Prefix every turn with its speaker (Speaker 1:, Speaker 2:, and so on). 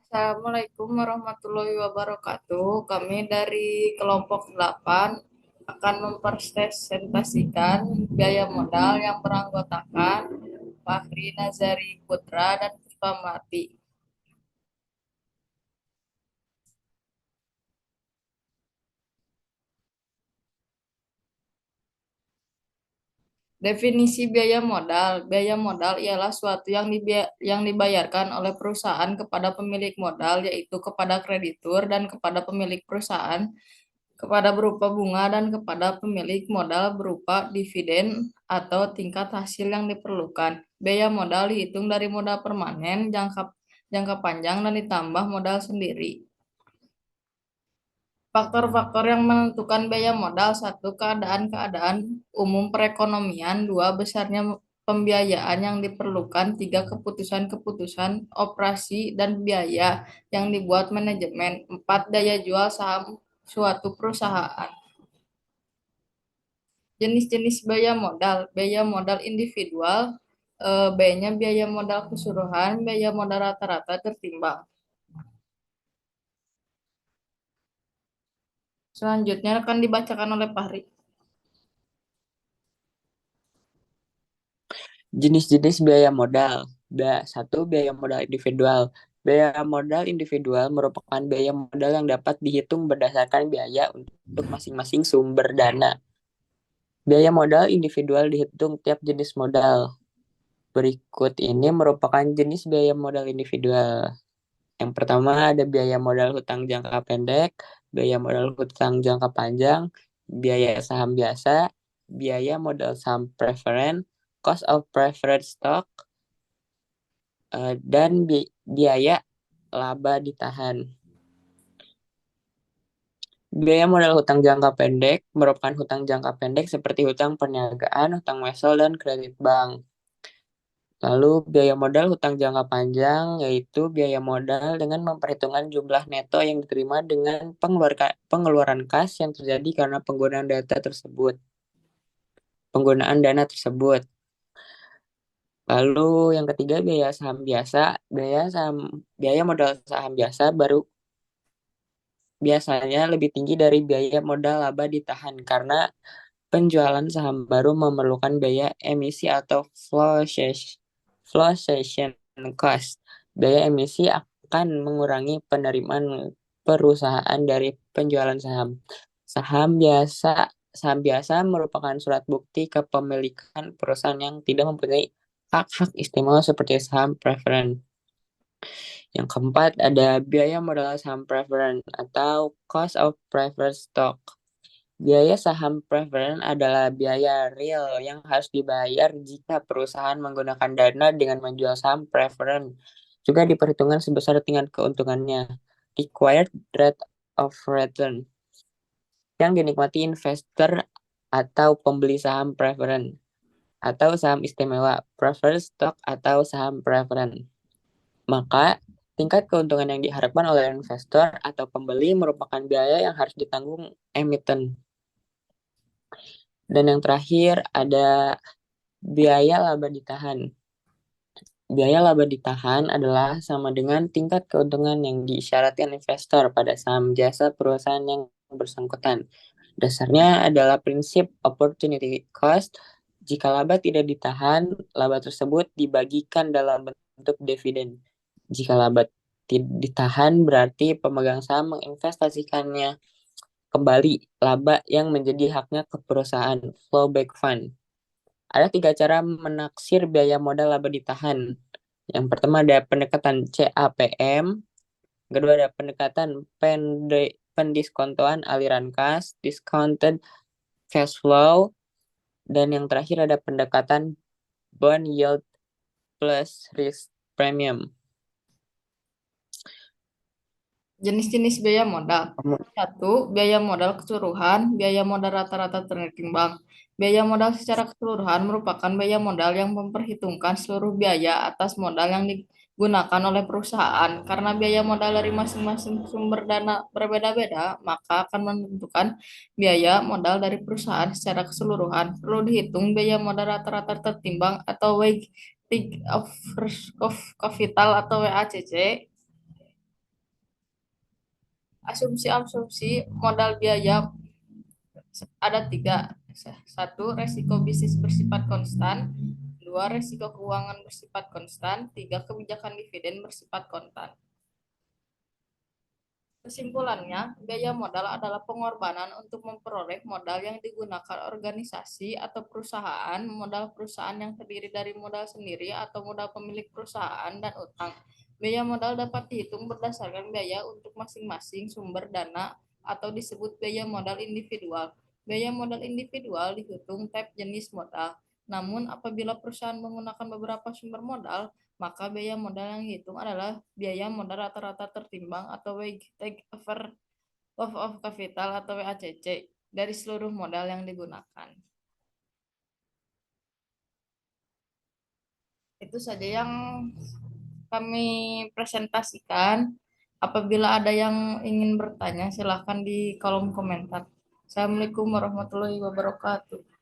Speaker 1: Assalamualaikum warahmatullahi wabarakatuh. Kami dari kelompok 8 akan mempresentasikan biaya modal yang beranggotakan Fahri Nazari Putra dan Puspa Melati. Definisi biaya modal. Biaya modal ialah suatu yang dibayarkan oleh perusahaan kepada pemilik modal, yaitu kepada kreditur dan kepada pemilik perusahaan, kepada berupa bunga dan kepada pemilik modal berupa dividen atau tingkat hasil yang diperlukan. Biaya modal dihitung dari modal permanen, jangka jangka panjang dan ditambah modal sendiri. Faktor-faktor yang menentukan biaya modal: satu, keadaan-keadaan umum perekonomian; dua, besarnya pembiayaan yang diperlukan; tiga, keputusan-keputusan operasi dan biaya yang dibuat manajemen; empat, daya jual saham suatu perusahaan. Jenis-jenis biaya modal: biaya modal individual, B-nya biaya modal keseluruhan, biaya modal rata-rata tertimbang. Selanjutnya akan dibacakan oleh Fahri.
Speaker 2: Jenis-jenis biaya modal. Satu, biaya modal individual. Biaya modal individual merupakan biaya modal yang dapat dihitung berdasarkan biaya untuk masing-masing sumber dana. Biaya modal individual dihitung tiap jenis modal. Berikut ini merupakan jenis biaya modal individual. Yang pertama ada biaya modal hutang jangka pendek, biaya modal hutang jangka panjang, biaya saham biasa, biaya modal saham preferen, cost of preferred stock, dan biaya laba ditahan. Biaya modal hutang jangka pendek merupakan hutang jangka pendek seperti hutang perniagaan, hutang wesel, dan kredit bank. Lalu biaya modal hutang jangka panjang yaitu biaya modal dengan memperhitungkan jumlah neto yang diterima dengan pengeluaran kas yang terjadi karena penggunaan dana tersebut. Lalu yang ketiga biaya saham biasa, biaya modal saham biasa baru biasanya lebih tinggi dari biaya modal laba ditahan karena penjualan saham baru memerlukan biaya emisi atau flotation cost. Biaya emisi akan mengurangi penerimaan perusahaan dari penjualan saham. Saham biasa merupakan surat bukti kepemilikan perusahaan yang tidak mempunyai hak-hak istimewa seperti saham preferen. Yang keempat ada biaya modal saham preferen atau cost of preferred stock. Biaya saham preferen adalah biaya real yang harus dibayar jika perusahaan menggunakan dana dengan menjual saham preferen. Juga diperhitungkan sebesar tingkat keuntungannya, required rate of return, yang dinikmati investor atau pembeli saham preferen, atau saham istimewa, preferred stock atau saham preferen. Maka, tingkat keuntungan yang diharapkan oleh investor atau pembeli merupakan biaya yang harus ditanggung emiten. Dan yang terakhir ada biaya laba ditahan. Biaya laba ditahan adalah sama dengan tingkat keuntungan yang diisyaratkan investor pada saham jasa perusahaan yang bersangkutan. Dasarnya adalah prinsip opportunity cost. Jika laba tidak ditahan, laba tersebut dibagikan dalam bentuk dividen. Jika laba tidak ditahan, berarti pemegang saham menginvestasikannya kembali laba yang menjadi haknya ke perusahaan, flow back fund. Ada tiga cara menaksir biaya modal laba ditahan. Yang pertama ada pendekatan CAPM, kedua ada pendekatan pendiskontoan aliran kas, discounted cash flow, dan yang terakhir ada pendekatan bond yield plus risk premium.
Speaker 1: Jenis-jenis biaya modal. Satu, biaya modal keseluruhan, biaya modal rata-rata tertimbang. Biaya modal secara keseluruhan merupakan biaya modal yang memperhitungkan seluruh biaya atas modal yang digunakan oleh perusahaan. Karena biaya modal dari masing-masing sumber dana berbeda-beda, maka akan menentukan biaya modal dari perusahaan secara keseluruhan. Perlu dihitung biaya modal rata-rata tertimbang atau weighted of capital atau WACC. Asumsi-asumsi modal biaya ada tiga. Satu, resiko bisnis bersifat konstan. Dua, resiko keuangan bersifat konstan. Tiga, kebijakan dividen bersifat konstan. Kesimpulannya, biaya modal adalah pengorbanan untuk memperoleh modal yang digunakan organisasi atau perusahaan, modal perusahaan yang terdiri dari modal sendiri atau modal pemilik perusahaan dan utang. Biaya modal dapat dihitung berdasarkan biaya untuk masing-masing sumber dana atau disebut biaya modal individual. Biaya modal individual dihitung tiap jenis modal. Namun, apabila perusahaan menggunakan beberapa sumber modal, maka biaya modal yang dihitung adalah biaya modal rata-rata tertimbang atau weighted average of capital atau WACC dari seluruh modal yang digunakan. Itu saja yang kami presentasikan. Apabila ada yang ingin bertanya, silahkan di kolom komentar. Assalamualaikum warahmatullahi wabarakatuh.